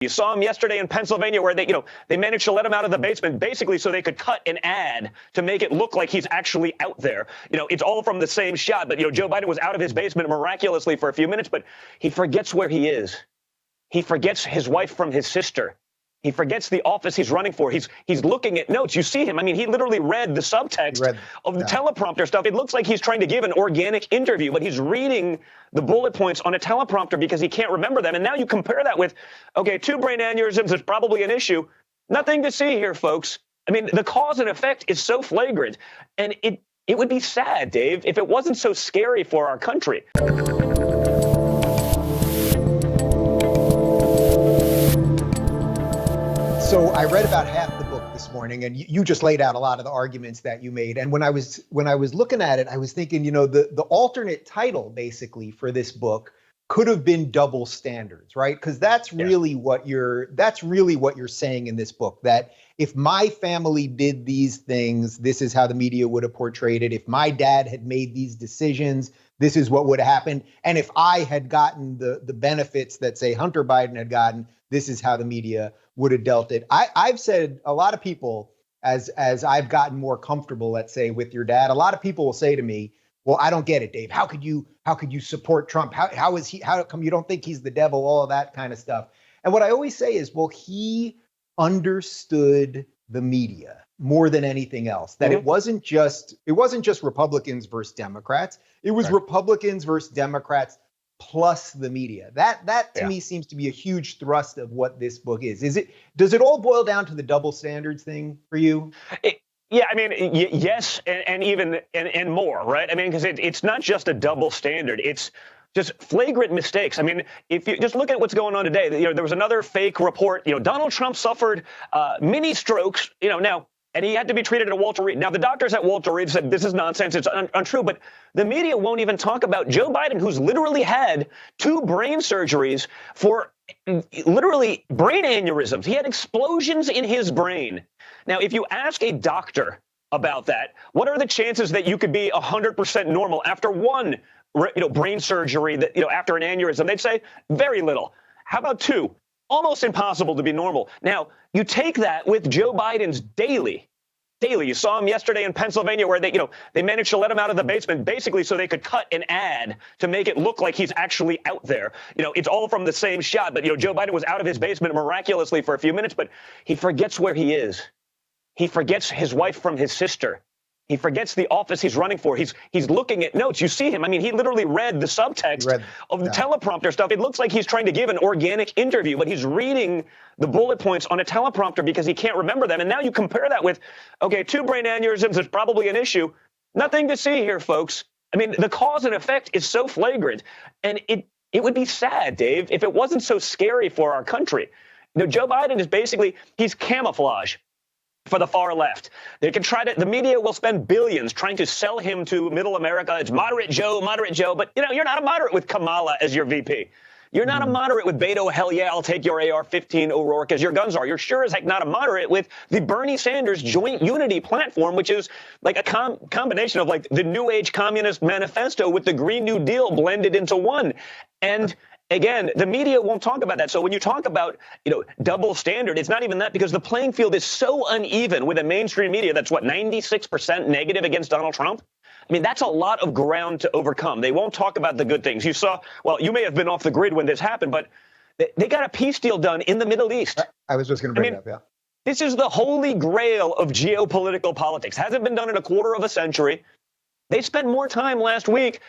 You saw him yesterday in Pennsylvania where they managed to let him out of the basement basically so they could cut an ad to make it look like he's actually out there. It's all from the same shot. But, Joe Biden was out of his basement miraculously for a few minutes, but he forgets where he is. He forgets his wife from his sister. He forgets the office he's running for. He's looking at notes. You see him. I mean, he literally read the subtext of the teleprompter stuff. It looks like he's trying to give an organic interview, but he's reading the bullet points on a teleprompter because he can't remember them. And now you compare that with, okay, 2 brain aneurysms is probably an issue. Nothing to see here, folks. I mean, the cause and effect is so flagrant. And it would be sad, Dave, if it wasn't so scary for our country. So I read about half the book this morning, and you just laid out a lot of the arguments that you made. And when I was looking at it, I was thinking, the alternate title basically for this book could have been Double Standards, right? Because that's really what you're saying in this book, that if my family did these things, this is how the media would have portrayed it. If my dad had made these decisions, this is what would have happened. And if I had gotten the benefits that, say, Hunter Biden had gotten, this is how the media would have dealt it. I've said, a lot of people, as I've gotten more comfortable, let's say, with your dad, a lot of people will say to me, well, I don't get it, Dave. How could you support Trump? How come you don't think he's the devil? All of that kind of stuff. And what I always say is, well, he understood the media more than anything else, that it wasn't just Republicans versus Democrats. It was Republicans versus Democrats plus the media. That to me seems to be a huge thrust of what this book is. Does it all boil down to the double standards thing for you? Yeah, I mean, yes, and even more, right? I mean, because it's not just a double standard. It's just flagrant mistakes. I mean, if you just look at what's going on today, there was another fake report. Donald Trump suffered mini strokes. Now. And he had to be treated at Walter Reed. Now, the doctors at Walter Reed said this is nonsense. It's untrue. But the media won't even talk about Joe Biden, who's literally had 2 brain surgeries for literally brain aneurysms. He had explosions in his brain. Now, if you ask a doctor about that, what are the chances that you could be 100% normal after one brain surgery that after an aneurysm? They'd say very little. How about 2? Almost impossible to be normal. Now, you take that with Joe Biden's daily. You saw him yesterday in Pennsylvania where they managed to let him out of the basement basically so they could cut an ad to make it look like he's actually out there. It's all from the same shot. But, Joe Biden was out of his basement miraculously for a few minutes, but he forgets where he is. He forgets his wife from his sister. He forgets the office he's running for. He's looking at notes. You see him. I mean, he literally read the subtext of the teleprompter stuff. It looks like he's trying to give an organic interview, but he's reading the bullet points on a teleprompter because he can't remember them. And now you compare that with, okay, 2 brain aneurysms is probably an issue. Nothing to see here, folks. I mean, the cause and effect is so flagrant. And it would be sad, Dave, if it wasn't so scary for our country. Joe Biden is basically, he's camouflage for the far left. They can the media will spend billions trying to sell him to middle America. It's moderate Joe, but you're not a moderate with Kamala as your VP. You're not a moderate with Beto, hell yeah, I'll take your AR-15 O'Rourke as your guns are. You're sure as heck not a moderate with the Bernie Sanders Joint Unity platform, which is like a combination of like the New Age Communist Manifesto with the Green New Deal blended into one. And again, the media won't talk about that. So when you talk about, double standard, it's not even that, because the playing field is so uneven with a mainstream media that's 96% negative against Donald Trump. I mean, that's a lot of ground to overcome. They won't talk about the good things. You saw, well, you may have been off the grid when this happened, but they got a peace deal done in the Middle East. I was just going to bring it up, yeah. This is the holy grail of geopolitical politics. Hasn't been done in a quarter of a century. They spent more time last week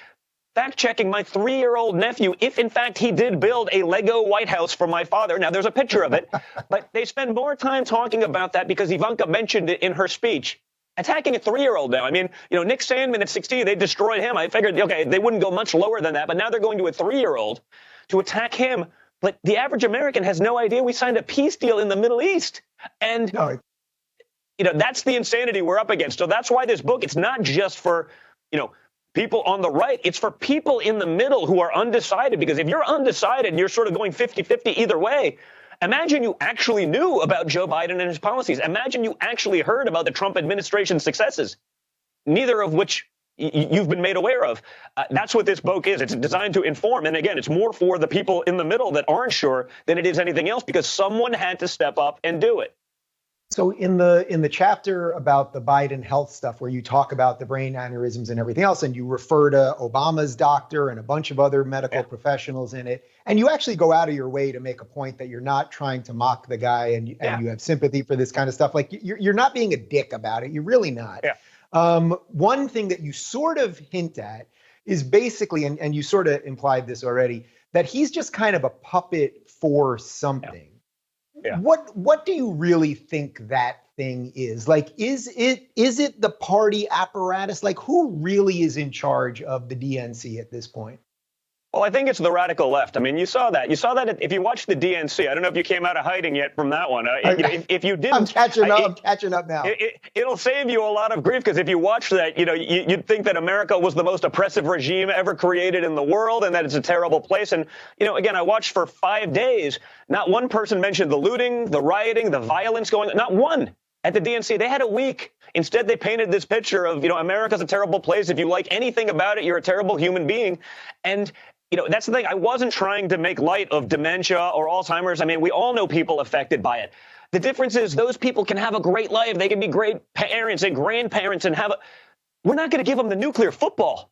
fact-checking my 3-year-old nephew if, in fact, he did build a Lego White House for my father. Now, there's a picture of it, but they spend more time talking about that because Ivanka mentioned it in her speech. Attacking a 3-year-old now. I mean, Nick Sandmann at 16, they destroyed him. I figured, okay, they wouldn't go much lower than that, but now they're going to a 3-year-old to attack him. But the average American has no idea we signed a peace deal in the Middle East. And, that's the insanity we're up against. So that's why this book, it's not just for, people on the right. It's for people in the middle who are undecided, because if you're undecided and you're sort of going 50-50 either way, imagine you actually knew about Joe Biden and his policies. Imagine you actually heard about the Trump administration's successes, neither of which, you've been made aware of. That's what this book is. It's designed to inform. And again, it's more for the people in the middle that aren't sure than it is anything else, because someone had to step up and do it. So in the chapter about the Biden health stuff, where you talk about the brain aneurysms and everything else, and you refer to Obama's doctor and a bunch of other medical professionals in it, and you actually go out of your way to make a point that you're not trying to mock the guy, and you have sympathy for this kind of stuff. Like you're not being a dick about it. You're really not. One thing that you sort of hint at is basically, and you sort of implied this already, that he's just kind of a puppet for something. What do you really think that thing is? Like, is it the party apparatus? Like, who really is in charge of the DNC at this point? Well, I think it's the radical left. I mean, you saw that. You saw that if you watched the DNC. I don't know if you came out of hiding yet from that one. If you didn't, I'm catching up now. It'll save you a lot of grief, because if you watch that, you'd think that America was the most oppressive regime ever created in the world, and that it's a terrible place. And again, I watched for 5 days. Not one person mentioned the looting, the rioting, the violence going on. Not one. At the DNC, they had a week. Instead, they painted this picture of, America's a terrible place. If you like anything about it, you're a terrible human being. And that's the thing. I wasn't trying to make light of dementia or Alzheimer's. I mean, we all know people affected by it. The difference is those people can have a great life. They can be great parents and grandparents and we're not going to give them the nuclear football.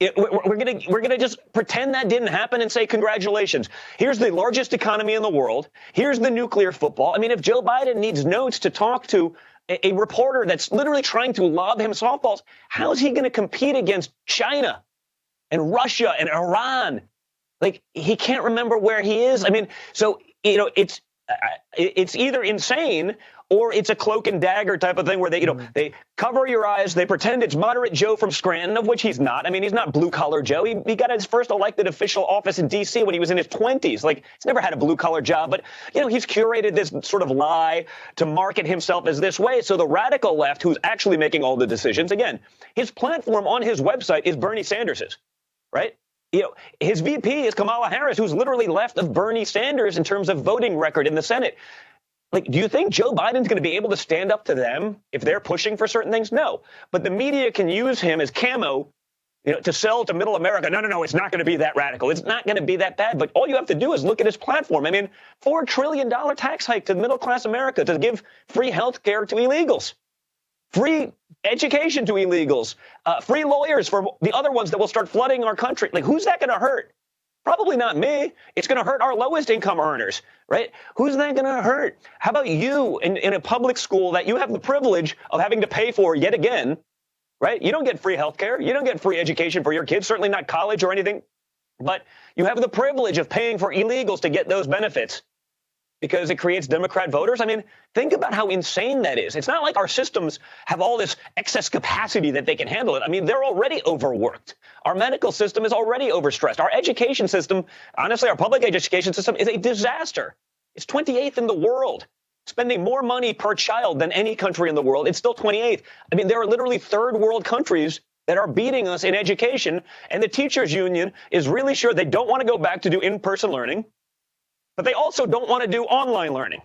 We're going to just pretend that didn't happen and say, congratulations. Here's the largest economy in the world. Here's the nuclear football. I mean, if Joe Biden needs notes to talk to a reporter that's literally trying to lob him softballs, how is he going to compete against China and Russia and Iran? Like, he can't remember where he is. I mean, so, it's either insane or it's a cloak and dagger type of thing where they cover your eyes. They pretend it's moderate Joe from Scranton, of which he's not. I mean, he's not blue collar Joe. He got his first elected official office in D.C. when he was in his 20s. Like, he's never had a blue collar job. But, he's curated this sort of lie to market himself as this way. So the radical left, who's actually making all the decisions, again, his platform on his website is Bernie Sanders's, right? His VP is Kamala Harris, who's literally left of Bernie Sanders in terms of voting record in the Senate. Like, do you think Joe Biden's going to be able to stand up to them if they're pushing for certain things? No. But the media can use him as camo, to sell to middle America. No, it's not going to be that radical. It's not going to be that bad. But all you have to do is look at his platform. I mean, $4 trillion tax hike to middle class America to give free health care to illegals, free education to illegals, free lawyers for the other ones that will start flooding our country. Like, who's that going to hurt? Probably not me. It's going to hurt our lowest income earners, right? Who's that going to hurt? How about you in a public school that you have the privilege of having to pay for yet again, right? You don't get free health care. You don't get free education for your kids, certainly not college or anything. But you have the privilege of paying for illegals to get those benefits because it creates Democrat voters. I mean, think about how insane that is. It's not like our systems have all this excess capacity that they can handle it. I mean, they're already overworked. Our medical system is already overstressed. Our education system, honestly, our public education system is a disaster. It's 28th in the world, spending more money per child than any country in the world. It's still 28th. I mean, there are literally third world countries that are beating us in education, and the teachers union is really sure they don't want to go back to do in-person learning. But they also don't want to do online learning.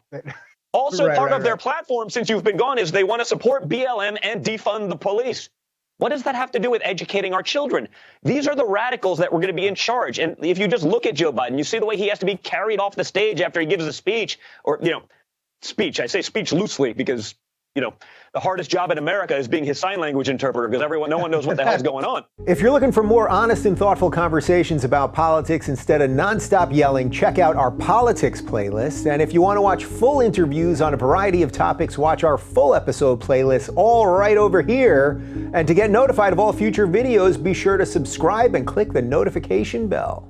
Also, part of their platform, since you've been gone, is they want to support BLM and defund the police. What does that have to do with educating our children? These are the radicals that were going to be in charge. And if you just look at Joe Biden, you see the way he has to be carried off the stage after he gives a speech, or, speech. I say speech loosely because, the hardest job in America is being his sign language interpreter, because no one knows what the hell's going on. If you're looking for more honest and thoughtful conversations about politics instead of nonstop yelling, check out our politics playlist. And if you want to watch full interviews on a variety of topics, watch our full episode playlist all right over here. And to get notified of all future videos, be sure to subscribe and click the notification bell.